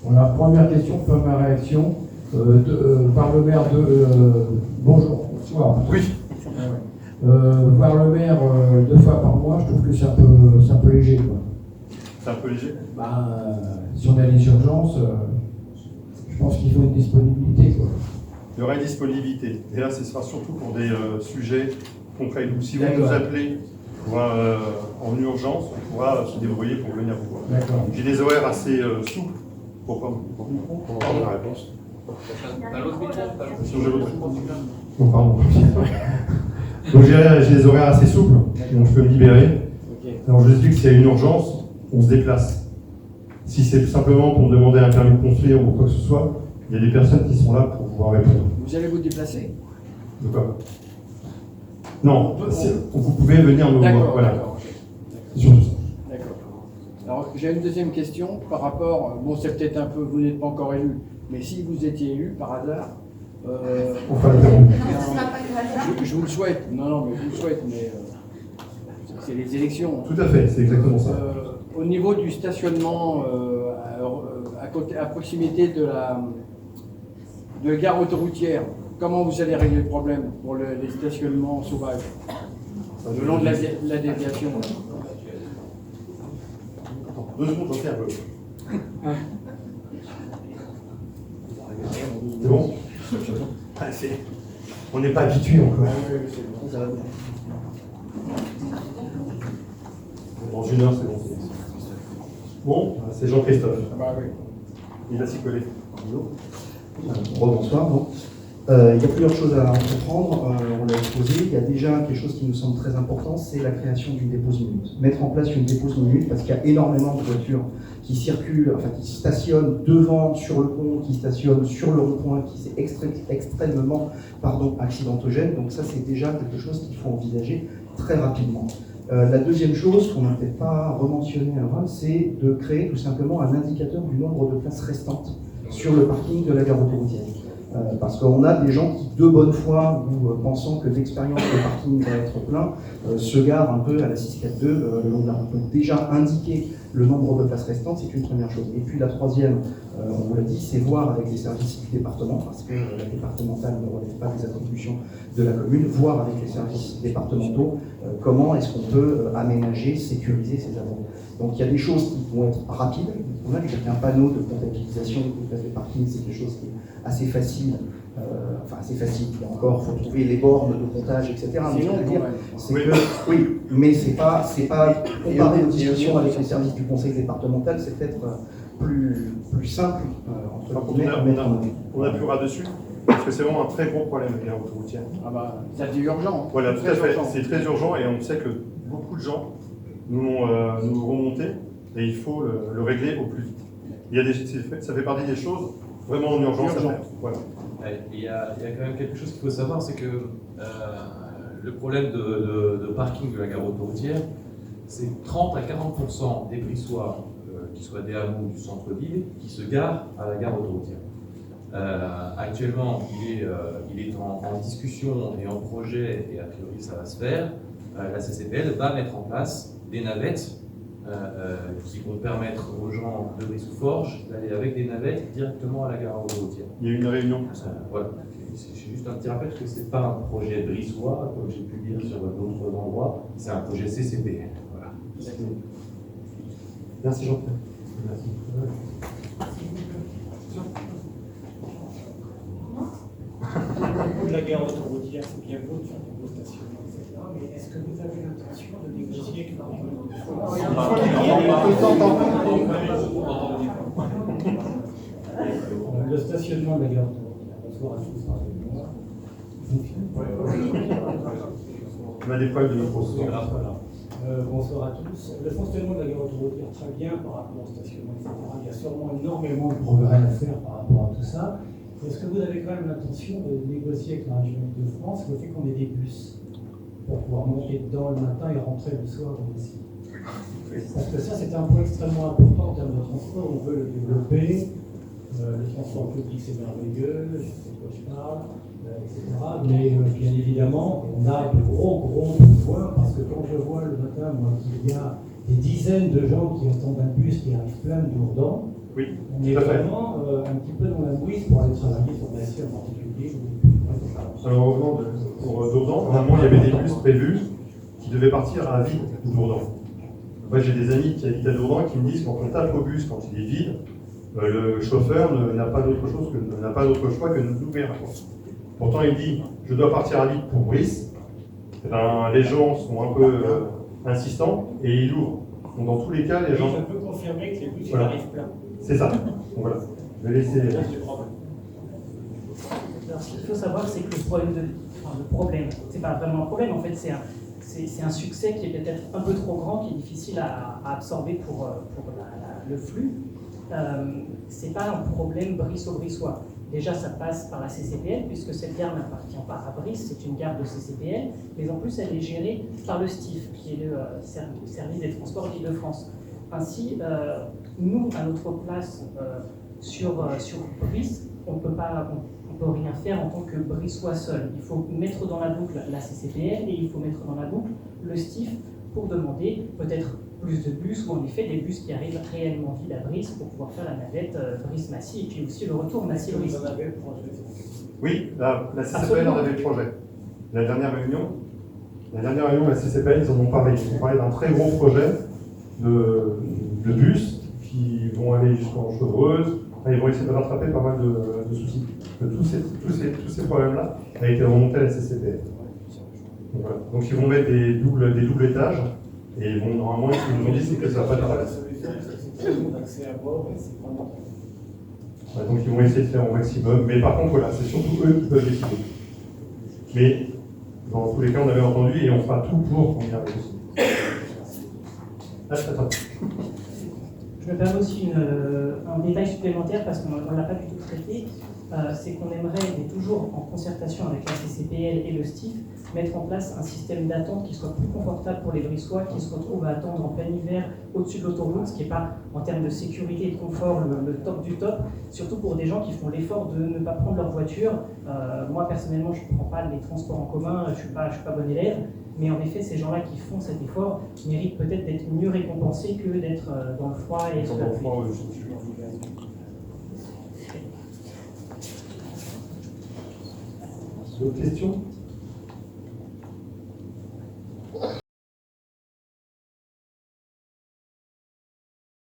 Voilà, première question, première réaction. Voir le maire bonjour, bonsoir. Oui. Voir le maire 2 fois par mois, je trouve que c'est un peu léger, quoi. C'est un peu léger. Si on a les urgences, je pense qu'il faut une disponibilité, quoi. Il y aura une disponibilité. Et là, ce sera surtout pour des sujets concrets. Donc, si vous D'accord. nous appelez en urgence, on pourra se débrouiller pour venir vous voir. D'accord. J'ai des horaires assez souples pour avoir la réponse. Sinon, j'ai votre réponse. Oh, pardon. Donc, j'ai des horaires assez souples, donc je peux me libérer. Alors, je vous explique que s'il y a une urgence, on se déplace. Si c'est tout simplement pour demander un permis de construire ou quoi que ce soit, il y a des personnes qui sont là pour pouvoir répondre. Vous allez vous déplacer? De quoi? Non, vous pouvez venir nous voir. Voilà. D'accord. D'accord. Alors, j'ai une deuxième question par rapport, bon, c'est peut-être un peu, vous n'êtes pas encore élu, mais si vous étiez élu par hasard, On fera le terme. je vous le souhaite, non, mais je vous le souhaite, mais c'est les élections. Tout à fait, c'est exactement ça. Au niveau du stationnement à proximité de la gare autoroutière, comment vous allez régler le problème pour les stationnements sauvages le long de la déviation? 2 secondes, j'en fais un peu. C'est bon? On n'est pas habitué encore. Dans 1 heure, c'est bon. Bon, c'est Jean-Christophe. Il va s'y coller. Bonsoir. Il y a plusieurs choses à comprendre, on l'a exposé. Il y a déjà quelque chose qui nous semble très important, c'est la création d'une dépose minute. Mettre en place une dépose minute, parce qu'il y a énormément de voitures qui circulent, enfin qui stationnent devant, sur le pont, qui stationnent sur le rond-point, qui c'est extrêmement accidentogène. Donc ça, c'est déjà quelque chose qu'il faut envisager très rapidement. La deuxième chose qu'on n'a peut-être pas rementionné avant, c'est de créer tout simplement un indicateur du nombre de places restantes sur le parking de la gare autoroutière. Parce qu'on a des gens qui, de bonne foi, ou pensant que d'expérience le parking va être plein, se garent un peu à la 642 le long de la route. Donc déjà indiquer le nombre de places restantes, c'est une première chose. Et puis la troisième, on vous l'a dit, c'est voir avec les services du département, parce que la départementale ne relève pas des attributions de la commune, voir avec les services départementaux comment est-ce qu'on peut aménager, sécuriser ces avants. Donc il y a des choses qui vont être rapides. On a déjà un panneau de comptabilisation de places de parking, c'est quelque chose qui est assez facile. Assez facile. Là encore, il faut trouver les bornes de comptage, etc. Mais oui, mais c'est pas comparer nos discussions avec les services du conseil départemental, c'est peut-être plus simple entre guillemets à mettre en œuvre. On appuiera dessus, parce que c'est vraiment un très gros problème avec la autoroutière. Ça c'est urgent. Voilà, tout à fait. C'est très urgent et on sait que beaucoup de gens nous l'ont remonté et il faut le régler au plus vite. Ça fait partie des choses vraiment en urgence. Voilà. Il y a quand même quelque chose qu'il faut savoir, c'est que le problème de parking de la gare autoroutière, c'est 30 à 40% des Brissois, qui soient des hameaux du centre-ville, qui se garent à la gare autoroutière. Actuellement, il est en discussion et en projet, et a priori ça va se faire. La CCPL va mettre en place des navettes qui vont permettre aux gens de Brie-sous-Forges d'aller avec des navettes directement à la gare autoroutière. Il y a eu une réunion. Voilà. C'est juste un petit rappel que ce n'est pas un projet brissois, comme j'ai pu le dire sur d'autres endroits, c'est un projet CCPL. Voilà. Merci Jean-Pierre. Merci. De la gare autoroutière, c'est bien beau de faire des beaux stationnements, etc. Mais est-ce que vous avez l'intention de négocier avec l'argent le stationnement de la gare autoroutière? Bonsoir à tous. On a des problèmes de micro. Bonsoir à tous. Le fonctionnement de la gare autoroutière tient bien par rapport au stationnement, etc. Il y a sûrement énormément de progrès à faire par rapport à tout ça. Est-ce que vous avez quand même l'intention de négocier avec la région de France le fait qu'on ait des bus pour pouvoir monter dedans le matin et rentrer le soir aussi? Parce que ça, c'est un point extrêmement important en termes de transport. On veut le développer. Le transport public, c'est merveilleux, je sais de quoi je parle, etc. Mais bien évidemment, on a de gros besoins parce que quand je vois le matin, moi, qu'il y a des dizaines de gens qui attendent un bus qui arrive plein de Dourdan, Oui, On est tout à fait. vraiment un petit peu dans la mouise pour aller travailler sur Massy en particulier. Alors, revenant pour Dourdan, en amont, il y avait des bus prévus qui devaient partir à vide de Dourdan. Moi, j'ai des amis qui habitent à Dourdan qui me disent quand on tape au bus, quand il est vide, le chauffeur n'a pas d'autre choix que de nous ouvrir la porte. Pourtant, il dit je dois partir à vide pour Brice. Eh ben, les gens sont un peu insistants et ils ouvrent. Donc, dans tous les cas, les gens. Je peux confirmer que les bus Voilà. arrivent plein. C'est ça. Donc, voilà. Je vais laisser. Alors, ce qu'il faut savoir, c'est que le problème, c'est pas vraiment un problème, en fait, c'est un succès qui est peut-être un peu trop grand, qui est difficile à absorber pour le flux. C'est pas un problème brissois. Déjà, ça passe par la CCPL, puisque cette gare n'appartient pas à Brice, c'est une gare de CCPL, mais en plus, elle est gérée par le STIF, qui est le service des transports d'Île-de-France. Ainsi, nous, à notre place sur Brice, on ne peut rien faire en tant que Brissois seul. Il faut mettre dans la boucle la CCPL et il faut mettre dans la boucle le STIF pour demander peut-être plus de bus ou en effet des bus qui arrivent réellement vides à Brice pour pouvoir faire la navette Brice-Massy et puis aussi le retour Massy-Brice. Oui, la CCPL en avait le projet. La dernière réunion, la CCPL, ils en ont parlé. Ils ont parlé d'un très gros projet de bus qui vont aller jusqu'en Chevreuse. Enfin, ils vont essayer de rattraper pas mal de soucis. Tous ces problèmes-là ont été remontés à la CCPL. Donc, voilà. Donc ils vont mettre des doubles étages et ils vont normalement, ce qu'ils nous ont dit, c'est que ça va pas traverser. Ouais, donc ils vont essayer de faire au maximum, mais par contre, voilà, c'est surtout eux qui peuvent décider. Mais dans tous les cas, on avait entendu et on fera tout pour qu'on y arrive aussi. Attends. Je me permets aussi un détail supplémentaire parce qu'on ne l'a pas du tout traité. C'est qu'on aimerait, et toujours en concertation avec la CCPL et le STIF, mettre en place un système d'attente qui soit plus confortable pour les Brissois qui se retrouvent à attendre en plein hiver au-dessus de l'autoroute, ce qui n'est pas, en termes de sécurité et de confort, le top du top, surtout pour des gens qui font l'effort de ne pas prendre leur voiture. Moi, personnellement, je ne prends pas les transports en commun, je ne suis pas bon élève, mais en effet, ces gens-là qui font cet effort méritent peut-être d'être mieux récompensés que d'être dans le froid et sous la pluie. D'autres questions ?